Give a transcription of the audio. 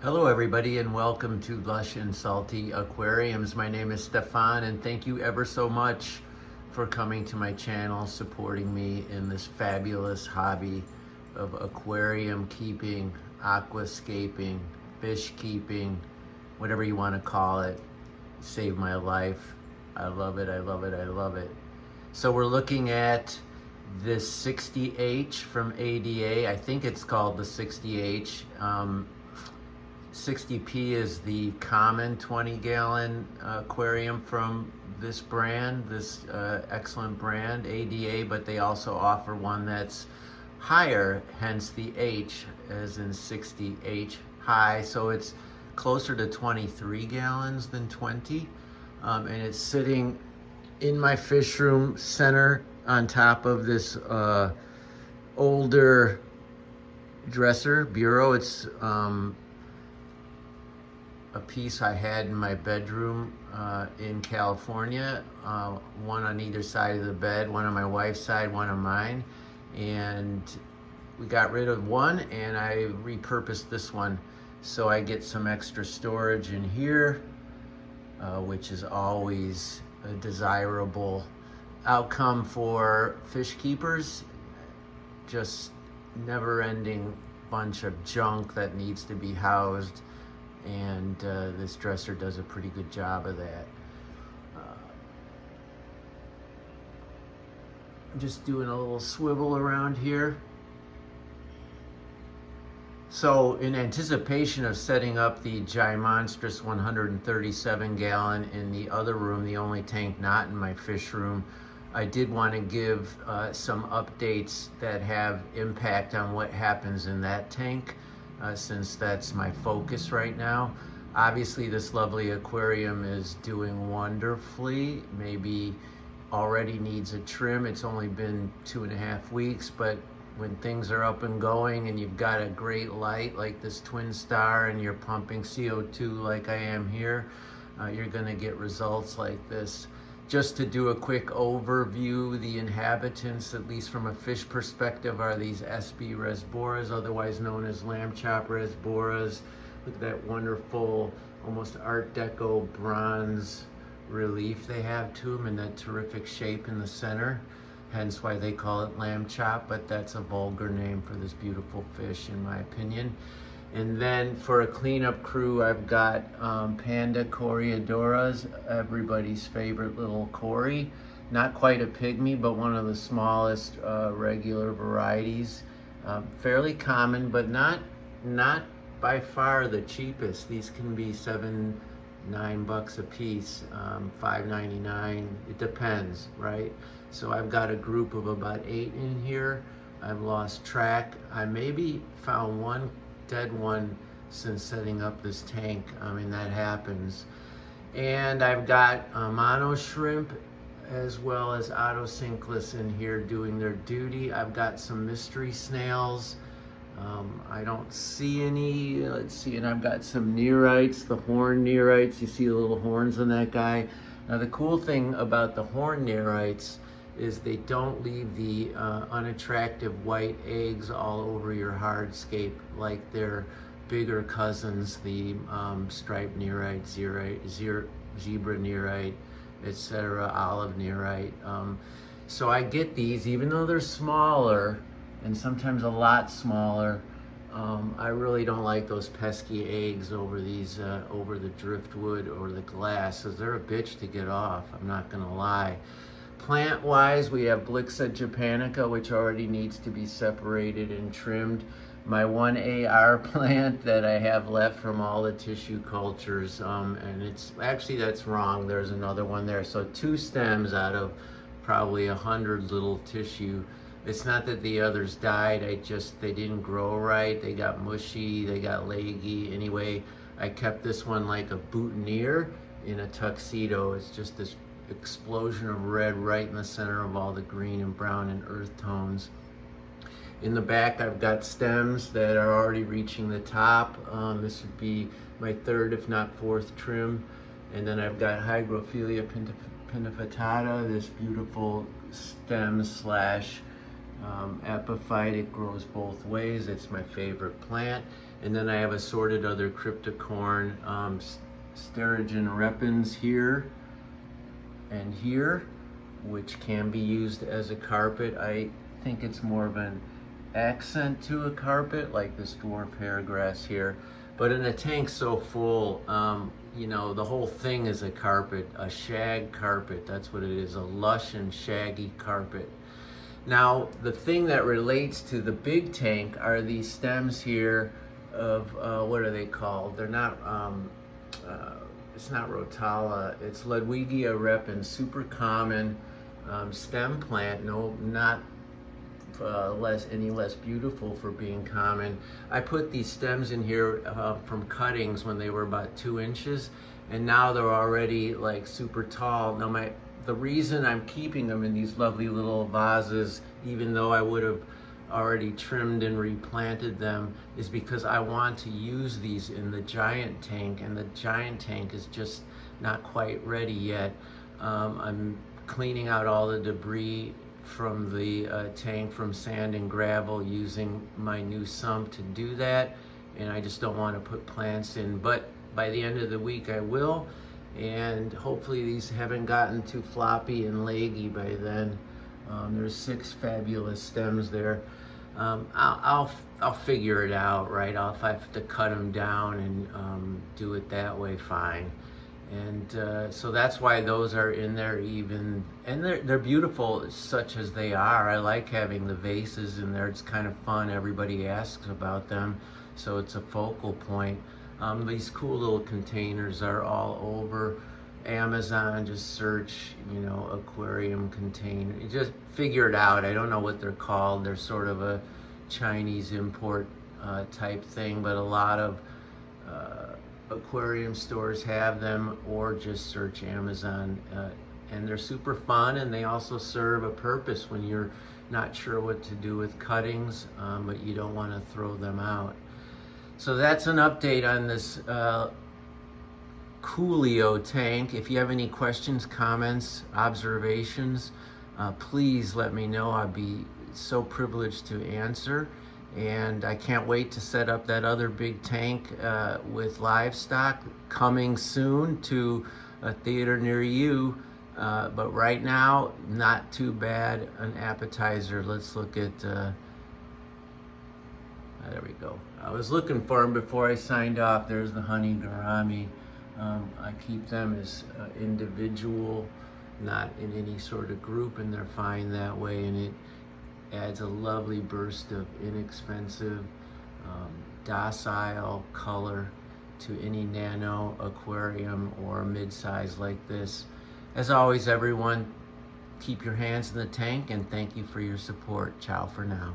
Hello everybody and welcome to Lush and Salty Aquariums. My name is Stefan and thank you ever so much for coming to my channel, supporting me in this fabulous hobby of aquarium keeping, aquascaping, fish keeping, whatever you want to call it. Saved my life. I love it, I love it, I love it. So we're looking at this 60H from ADA. I think it's called the 60H. 60P is the common 20-gallon aquarium from this brand, this excellent brand, ADA, but they also offer one that's higher, hence the H, as in 60H high. So it's closer to 23 gallons than 20. And it's sitting in my fish room center on top of this older dresser bureau. It's a piece I had in my bedroom in California, one on either side of the bed, one on my wife's side, one on mine, and we got rid of one and I repurposed this one so I get some extra storage in here, which is always a desirable outcome for fish keepers. Just never-ending bunch of junk that needs to be housed, and this dresser does a pretty good job of that. I'm just doing a little swivel around here. So in anticipation of setting up the gimonstrous 137 gallon in the other room, the only tank not in my fish room, I did want to give some updates that have impact on what happens in that tank, since that's my focus right now. Obviously this lovely aquarium is doing wonderfully, maybe already needs a trim. It's only been 2.5 weeks, but when things are up and going and you've got a great light like this twin star and you're pumping CO2 like I am here, you're gonna get results like this. Just to do a quick overview, the inhabitants, at least from a fish perspective, are these SB resboras, otherwise known as lamb chop resboras. Look at that wonderful, almost Art Deco bronze relief they have to them, and that terrific shape in the center. Hence why they call it lamb chop, but that's a vulgar name for this beautiful fish in my opinion. And then for a cleanup crew, I've got Panda Coreodoras, everybody's favorite little Cory. Not quite a pygmy, but one of the smallest regular varieties. Fairly common, but not by far the cheapest. These can be $7-9 a piece, $5.99. It depends, right? So I've got a group of about 8 in here. I've lost track. I maybe found one dead one since setting up this tank. I mean, that happens. And I've got mono shrimp as well as autosynclus in here doing their duty. I've got some mystery snails. I don't see any. Let's see, and I've got some neorites, the horn neorites. You see the little horns on that guy. Now the cool thing about the horn neorites is they don't leave the unattractive white eggs all over your hardscape like their bigger cousins, the striped neorite, zebra neorite, etc., olive neorite. So I get these, even though they're smaller, and sometimes a lot smaller. I really don't like those pesky eggs over these, over the driftwood or the glass, because they're a bitch to get off, I'm not gonna lie. Plant-wise, we have Blixa japonica, which already needs to be separated and trimmed. My 1AR plant that I have left from all the tissue cultures, and it's actually, that's wrong, there's another one there. So 2 stems out of probably 100 little tissue. It's not that the others died, they didn't grow right, they got mushy, they got leggy. Anyway, I kept this one like a boutonniere in a tuxedo. It's just this explosion of red right in the center of all the green and brown and earth tones. In the back, I've got stems that are already reaching the top. This would be my 3rd, if not 4th trim. And then I've got Hygrophila pinnifatata, this beautiful stem slash epiphyte. It grows both ways. It's my favorite plant. And then I have assorted other cryptocorn, Sterigen repens here and here, which can be used as a carpet. I think it's more of an accent to a carpet, like this dwarf hairgrass here. But in a tank so full, you know, the whole thing is a carpet, a shag carpet. That's what it is, a lush and shaggy carpet. Now, the thing that relates to the big tank are these stems here of, what are they called? They're not, it's not Rotala, it's Ludwigia repens, super common stem plant, no, not any less beautiful for being common. I put these stems in here from cuttings when they were about 2 inches, and now they're already like super tall. Now the reason I'm keeping them in these lovely little vases, even though I would have already trimmed and replanted them, is because I want to use these in the giant tank, and the giant tank is just not quite ready yet. I'm cleaning out all the debris from the tank, from sand and gravel, using my new sump to do that, and I just don't want to put plants in, but by the end of the week I will, and hopefully these haven't gotten too floppy and leggy by then. There's 6 fabulous stems there. I'll figure it out, right? If I have to cut them down and do it that way, fine. And so that's why those are in there even, and they're beautiful such as they are. I like having the vases in there. It's kind of fun. Everybody asks about them, so it's a focal point. These cool little containers are all over Amazon. Just search, you know, aquarium container. You just figure it out. I don't know what they're called. They're sort of a Chinese import type thing, but a lot of aquarium stores have them, or just search Amazon, and they're super fun, and they also serve a purpose when you're not sure what to do with cuttings, but you don't want to throw them out. So that's an update on this Coolio tank. If you have any questions, comments, observations, please let me know. I'd be so privileged to answer. And I can't wait to set up that other big tank with livestock, coming soon to a theater near you. But right now, not too bad an appetizer. Let's look at, there we go. I was looking for them before I signed off. There's the honey gourami. I keep them as individual, not in any sort of group, and they're fine that way. And it adds a lovely burst of inexpensive, docile color to any nano aquarium or mid-size like this. As always, everyone, keep your hands in the tank, and thank you for your support. Ciao for now.